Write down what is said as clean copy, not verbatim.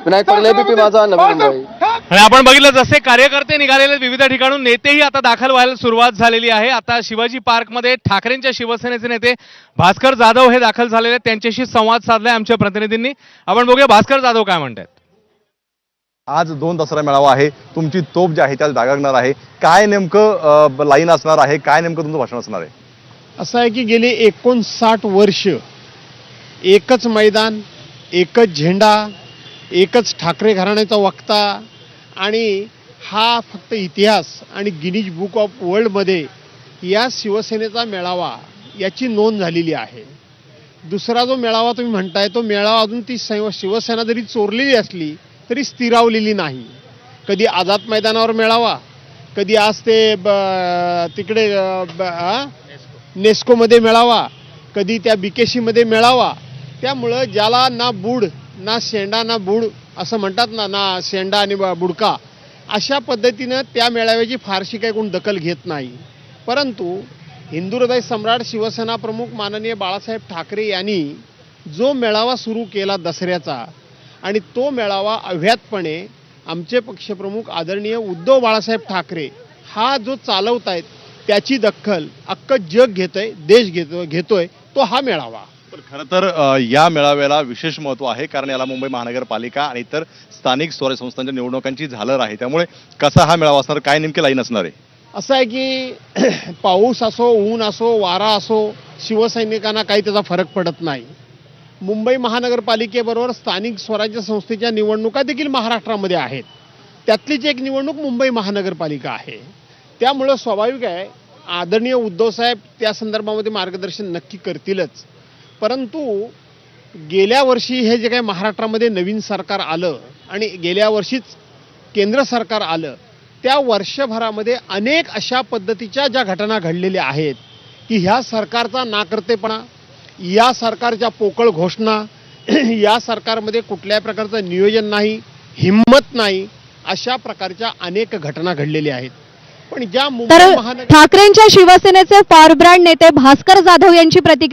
Vinayak Patil, ABP माझा, नवी मुंबई. आणि आपण बघितलं जसे कार्यकर्ते निघालेले विविध ठिकाणून, नेतेही आता दाखल व्हायला सुरुवात झालेली आहे. आता शिवाजी पार्कमध्ये ठाकरेंच्या शिवसेनेचे नेते भास्कर जाधव हे दाखल झालेले, त्यांच्याशी संवाद साधलाय आमच्या प्रतिनिधींनी. आपण बघूया भास्कर जाधव काय म्हणतात. आज 2 दसरा मेळावा आहे, तुमची तोप जी आहे त्याला डागागणार आहे. काय नेमकं लाईन असणार आहे, काय नेमकं तुमचं भाषण असणार आहे? असं आहे की गेली 59 वर्ष एकच मैदान, एकच झेंडा, एकच ठाकरे घराण्याचा वक्ता, आणि हा फक्त इतिहास आणि गिनीज बुक ऑफ वर्ल्डमध्ये या शिवसेनेचा मेळावा याची नोंद झालेली आहे. दुसरा जो मेळावा तुम्ही म्हणताय तो मेळावा अजून ती शिवसेना जरी चोरलेली असली तरी स्थिरावलेली नाही. कधी आझाद मैदानावर मेळावा, कधी आज ते तिकडे नेस्कोमध्ये मेळावा, कधी त्या बीकेसीमध्ये मेळावा. त्यामुळं ज्याला ना बूड ना शेंडा ना बूड असं म्हणतात ना, ना शेंडा आणि बुडका, अशा पद्धतीनं त्या मेळाव्याची फारशी काही कोण दखल घेत नाही. परंतु हिंदू हृदय सम्राट शिवसेना प्रमुख माननीय बाळासाहेब ठाकरे यांनी जो मेळावा सुरू केला दसऱ्याचा, आणि तो मेळावा अव्याहतपणे आमचे पक्षप्रमुख आदरणीय उद्धव बाळासाहेब ठाकरे हा जो चालवतायत त्याची दखल अख्खं जग घेतंय, देश घेतोय तो हा मेळावा. पण खरं तर या मेळाव्याला विशेष महत्त्व आहे, कारण याला मुंबई महानगरपालिका आणि इतर स्थानिक स्वराज्य संस्थांच्या निवडणुकांची झालर आहे. त्यामुळे कसा हा मेळावा असणार, काय नेमकी लाईन असणार आहे? असं आहे की पाऊस असो, ऊन असो, वारा असो, शिवसैनिकांना काही त्याचा फरक पडत नाही. मुंबई महानगरपालिकेबरोबर स्थानिक स्वराज्य संस्थेच्या निवडणुका देखील महाराष्ट्रामध्ये आहेत. त्यातलीच एक निवडणूक मुंबई महानगरपालिका आहे. त्यामुळं स्वाभाविक आहे आदरणीय उद्धवसाहेब त्या संदर्भामध्ये मार्गदर्शन नक्की करतीलच. परंतु गेल्या वर्षी हे जे काही महाराष्ट्रामध्ये नवीन सरकार आलं आणि गेल्या वर्षीच केंद्र सरकार आलं, त्या वर्षभरामध्ये अनेक अशा पद्धतीच्या ज्या घटना घडलेल्या आहेत की ह्या सरकारचा नाकर्तेपणा, या सरकारच्या पोकळ घोषणा, या सरकारमध्ये कुठल्याही प्रकारचं नियोजन नाही, हिम्मत नाही, अशा प्रकारच्या अनेक घटना घडलेल्या आहेत. पण ज्या मुंबई तर महानगर ठाकरेंच्या शिवसेनेचे फार ब्रँड नेते भास्कर जाधव यांची प्रतिक्रिया